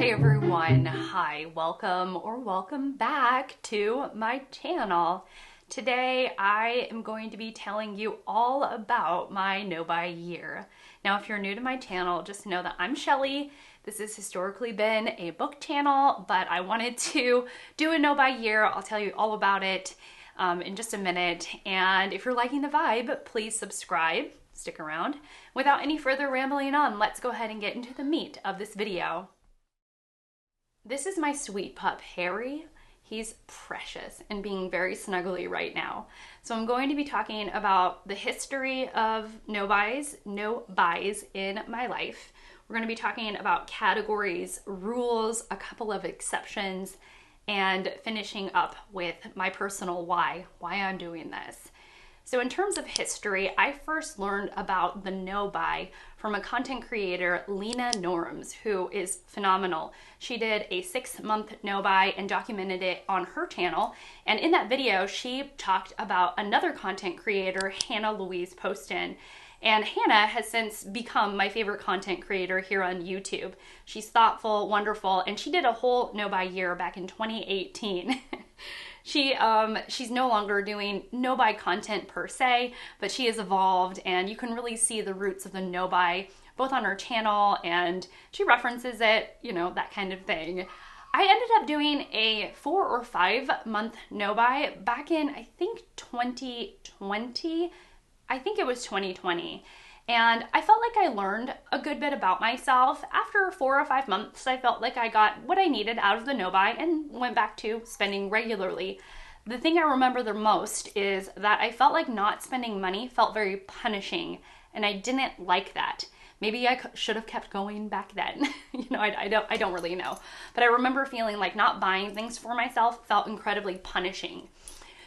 Hey everyone, hi, welcome or welcome back to my channel. Today I am going to be telling you all about my no-buy year. Now if you're new to my channel, just know that I'm Shelly. This has historically been a book channel, but I wanted to do a no-buy year. I'll tell you all about it in just a minute. And if you're liking the vibe, please subscribe, stick around. Without any further rambling on, let's go ahead and get into the meat of this video. This is my sweet pup, Harry. He's precious and being very snuggly right now. So I'm going to be talking about the history of no buys in my life. We're going to be talking about categories, rules, a couple of exceptions, and finishing up with my personal why I'm doing this. So in terms of history, I first learned about the no-buy from a content creator, Leena, who is phenomenal. She did a 6-month no-buy and documented it on her channel. And in that video, she talked about another content creator, Hannah Louise Poston. And Hannah has since become my favorite content creator here on YouTube. She's thoughtful, wonderful, and she did a whole no-buy year back in 2018. She's no longer doing no-buy content per se, but she has evolved and you can really see the roots of the no-buy both on her channel and she references it, you know, that kind of thing. I ended up doing a 4 or 5 month no-buy back in, I think 2020. I think it was 2020. And I felt like I learned a good bit about myself. After 4 or 5 months, I felt like I got what I needed out of the no-buy and went back to spending regularly. The thing I remember the most is that I felt like not spending money felt very punishing, and I didn't like that. Maybe I should have kept going back then. You know, I don't really know. But I remember feeling like not buying things for myself felt incredibly punishing.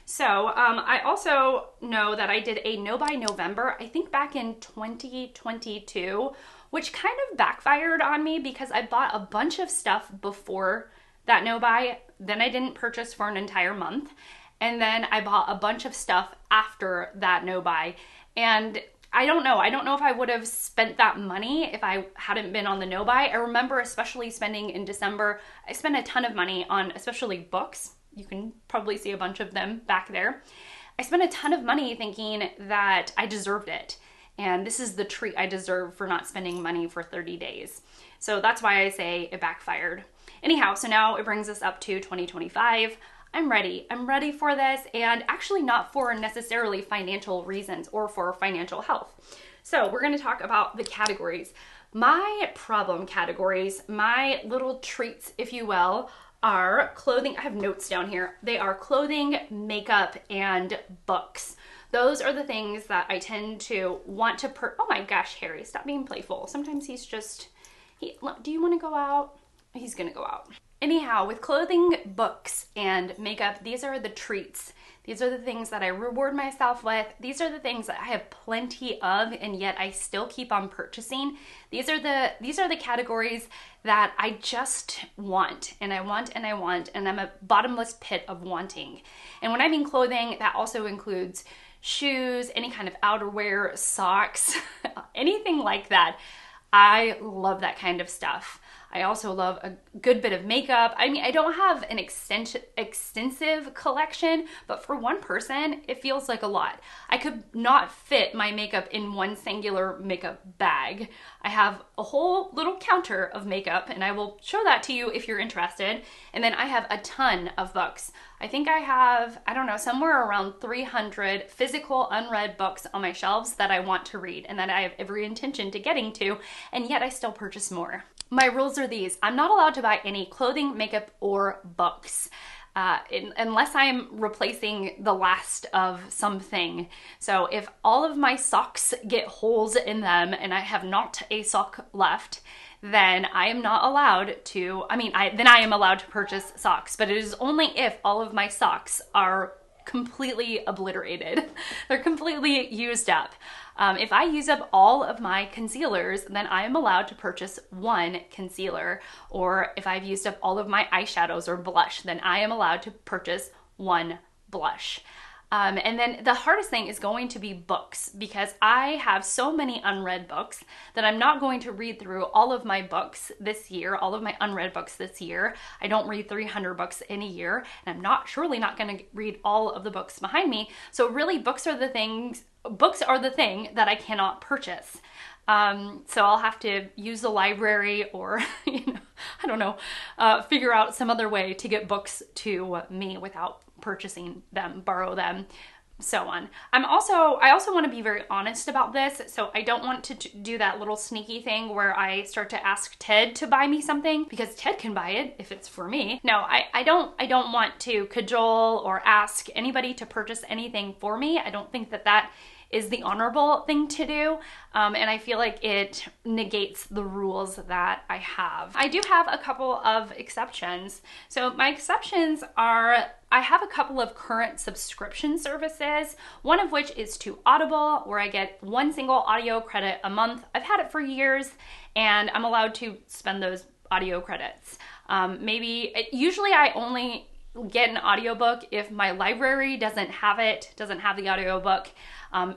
So I also know that I did a no-buy November, I think back in 2022, which kind of backfired on me because I bought a bunch of stuff before that no-buy, then I didn't purchase for an entire month, and then I bought a bunch of stuff after that no-buy. And I don't know if I would have spent that money if I hadn't been on the no-buy. I remember especially spending in December, I spent a ton of money on especially books. You can probably see a bunch of them back there. I spent a ton of money thinking that I deserved it. And this is the treat I deserve for not spending money for 30 days. So that's why I say it backfired. Anyhow, so now it brings us up to 2025. I'm ready. I'm ready for this, and actually not for necessarily financial reasons or for financial health. So we're going to talk about the categories. My problem categories, my little treats, if you will, are clothing. I have notes down here. They are clothing, makeup, and books. Those are the things that I tend to want to oh my gosh, Harry, stop being playful. Sometimes he's just, do you want to go out? He's gonna go out. Anyhow, with clothing, books, and makeup, these are the treats. These are the things that I reward myself with. These are the things that I have plenty of, and yet I still keep on purchasing. These are the categories that I just want, and I want, and I want, and I'm a bottomless pit of wanting. And when I mean clothing, that also includes shoes, any kind of outerwear, socks, anything like that. I love that kind of stuff. I also love a good bit of makeup. I mean, I don't have an extensive collection, but for one person, it feels like a lot. I could not fit my makeup in one singular makeup bag. I have a whole little counter of makeup, and I will show that to you if you're interested. And then I have a ton of books. I think I have, I don't know, somewhere around 300 physical unread books on my shelves that I want to read and that I have every intention to getting to, and yet I still purchase more. My rules are these. I'm not allowed to buy any clothing, makeup, or books unless I'm replacing the last of something. So if all of my socks get holes in them and I have not a sock left, then I am not allowed to, then I am allowed to purchase socks, but it is only if all of my socks are completely obliterated. They're completely used up. If I use up all of my concealers, then I am allowed to purchase one concealer. Or if I've used up all of my eyeshadows or blush, then I am allowed to purchase one blush. And then the hardest thing is going to be books, because I have so many unread books that I'm not going to read through all of my books this year, all of my unread books this year. I don't read 300 books in a year, and I'm surely not going to read all of the books behind me. So really, books are the thing that I cannot purchase. So I'll have to use the library, or, I don't know, figure out some other way to get books to me without purchasing them, borrow them, so on. I also want to be very honest about this. So I don't want to do that little sneaky thing where I start to ask Ted to buy me something because Ted can buy it if it's for me. No, I don't want to cajole or ask anybody to purchase anything for me. I don't think that is the honorable thing to do. And I feel like it negates the rules that I have. I do have a couple of exceptions. So my exceptions are, I have a couple of current subscription services, one of which is to Audible, where I get one single audio credit a month. I've had it for years, and I'm allowed to spend those audio credits. Usually I only get an audiobook if my library doesn't have the audiobook.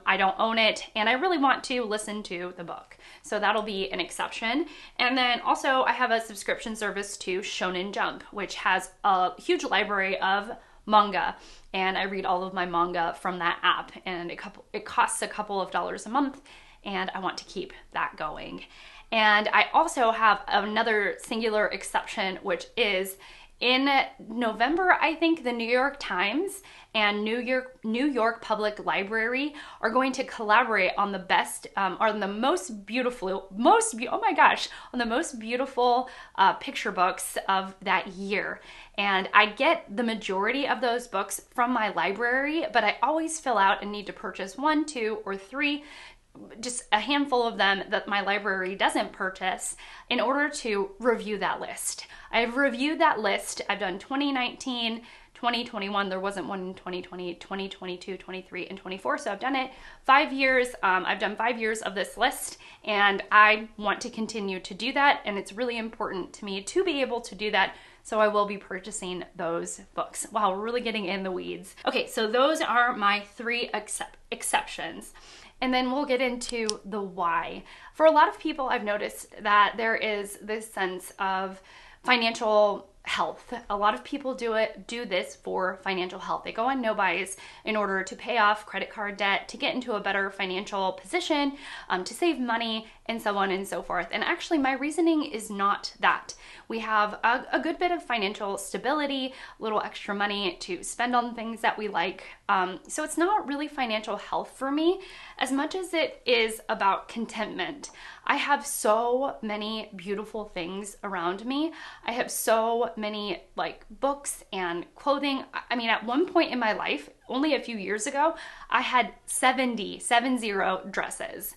I don't own it, and I really want to listen to the book. So that'll be an exception. And then also I have a subscription service to Shonen Jump, which has a huge library of manga, and I read all of my manga from that app, and it costs a couple of dollars a month, and I want to keep that going. And I also have another singular exception, which is in November, I think the New York Times and New York Public Library are going to collaborate on the most beautiful picture books of that year. And I get the majority of those books from my library, but I always fill out and need to purchase 1, 2, or 3, just a handful of them that my library doesn't purchase, in order to review that list. I've reviewed that list. I've done 2019, 2021. There wasn't one in 2020, 2022, 23, and 24. So I've done it 5 years. I've done 5 years of this list, and I want to continue to do that. And it's really important to me to be able to do that. So I will be purchasing those books. Wow, we're really getting in the weeds. Okay, so those are my 3 exceptions. And then we'll get into the why. For a lot of people, I've noticed that there is this sense of financial health. A lot of people do this for financial health. They go on no-buys in order to pay off credit card debt, to get into a better financial position, to save money, and so on and so forth. And actually, my reasoning is not that. We have a good bit of financial stability, a little extra money to spend on things that we like. So it's not really financial health for me as much as it is about contentment. I have so many beautiful things around me. I have so many books and clothing. I mean, at one point in my life, only a few years ago, I had 70 dresses.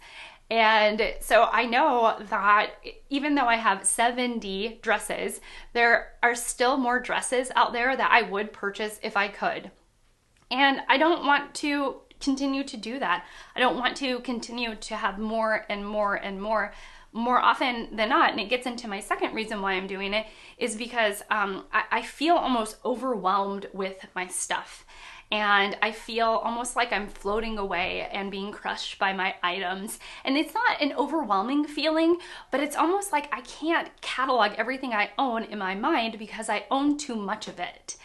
And so I know that even though I have 70 dresses, there are still more dresses out there that I would purchase if I could. And I don't want to continue to do that. I don't want to continue to have more and more and more often than not. And it gets into my second reason why I'm doing it, is because I feel almost overwhelmed with my stuff. And I feel almost like I'm floating away and being crushed by my items. And it's not an overwhelming feeling, but it's almost like I can't catalog everything I own in my mind because I own too much of it.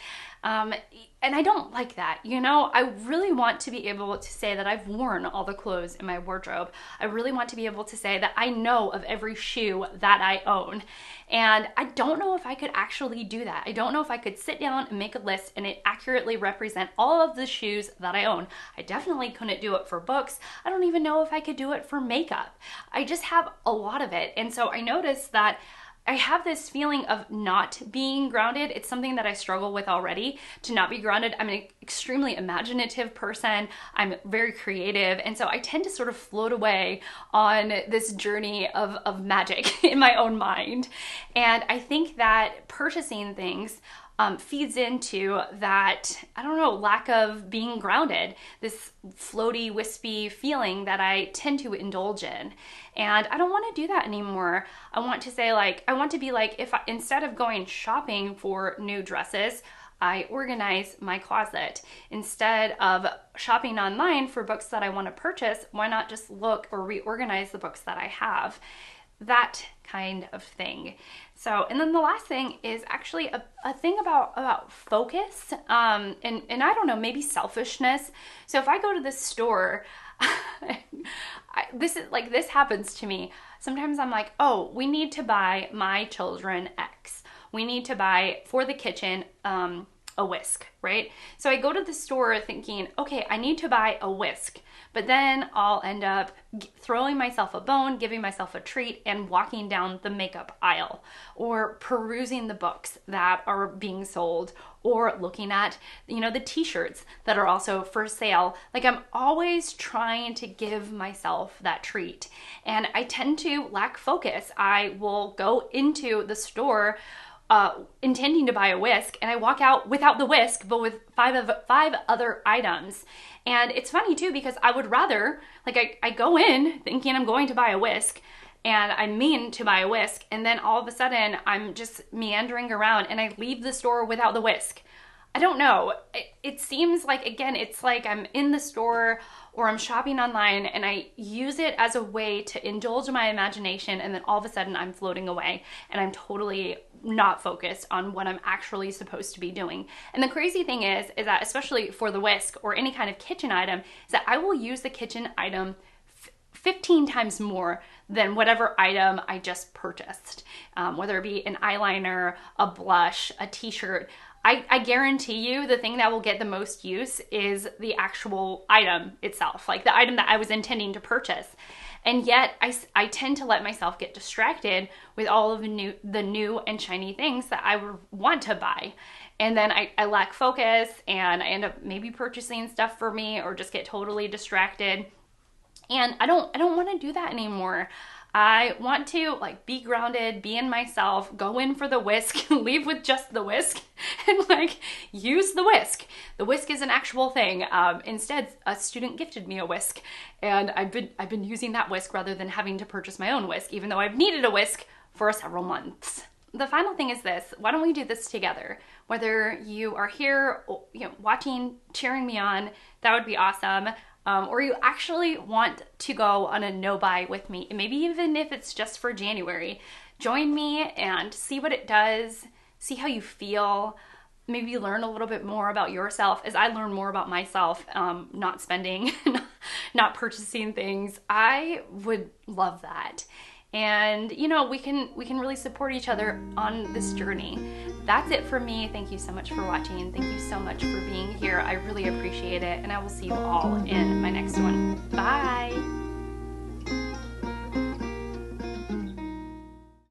And I don't like that, I really want to be able to say that I've worn all the clothes in my wardrobe. I really want to be able to say that I know of every shoe that I own. And I don't know if I could actually do that. I don't know if I could sit down and make a list and it accurately represent all of the shoes that I own. I definitely couldn't do it for books. I don't even know if I could do it for makeup. I just have a lot of it. And so I noticed that I have this feeling of not being grounded. It's something that I struggle with already, to not be grounded. I'm an extremely imaginative person. I'm very creative. And so I tend to sort of float away on this journey of magic in my own mind. And I think that purchasing things feeds into that, lack of being grounded, this floaty, wispy feeling that I tend to indulge in. And I don't want to do that anymore. I want to say, I want to be if instead of going shopping for new dresses, I organize my closet. Instead of shopping online for books that I want to purchase, why not just look or reorganize the books that I have? That kind of thing. So, and then the last thing is actually a thing about focus, and I don't know, maybe selfishness. So if I go to the store, this happens to me. Sometimes I'm like, oh, we need to buy my children X. We need to buy for the kitchen a whisk, right? So I go to the store thinking, okay, I need to buy a whisk, but then I'll end up throwing myself a bone, giving myself a treat, and walking down the makeup aisle, or perusing the books that are being sold, or looking at, the t-shirts that are also for sale. Like, I'm always trying to give myself that treat, and I tend to lack focus. I will go into the store intending to buy a whisk, and I walk out without the whisk, but with five other items. And it's funny too, because I would rather, I go in thinking I'm going to buy a whisk, and I mean to buy a whisk, and then all of a sudden I'm just meandering around and I leave the store without the whisk. I don't know. It seems like, again, it's like I'm in the store or I'm shopping online and I use it as a way to indulge my imagination, and then all of a sudden I'm floating away and I'm totally not focused on what I'm actually supposed to be doing. And the crazy thing is that especially for the whisk or any kind of kitchen item, is that I will use the kitchen item 15 times more than whatever item I just purchased, whether it be an eyeliner, a blush, a t-shirt. I guarantee you the thing that will get the most use is the actual item itself, like the item that I was intending to purchase. And yet I tend to let myself get distracted with all of the new and shiny things that I would want to buy. And then I lack focus, and I end up maybe purchasing stuff for me, or just get totally distracted. And I don't want to do that anymore. I want to be grounded, be in myself, go in for the whisk, leave with just the whisk, and use the whisk. The whisk is an actual thing. Instead, a student gifted me a whisk, and I've been using that whisk rather than having to purchase my own whisk, even though I've needed a whisk for several months. The final thing is this: why don't we do this together? Whether you are here, watching, cheering me on, that would be awesome. Or you actually want to go on a no-buy with me, maybe even if it's just for January. Join me and see what it does, see how you feel, maybe learn a little bit more about yourself as I learn more about myself, not spending, not purchasing things. I would love that. And we can really support each other on this journey. That's it for me. Thank you so much for watching. Thank you so much for being here. I really appreciate it, and I will see you all in my next one. Bye.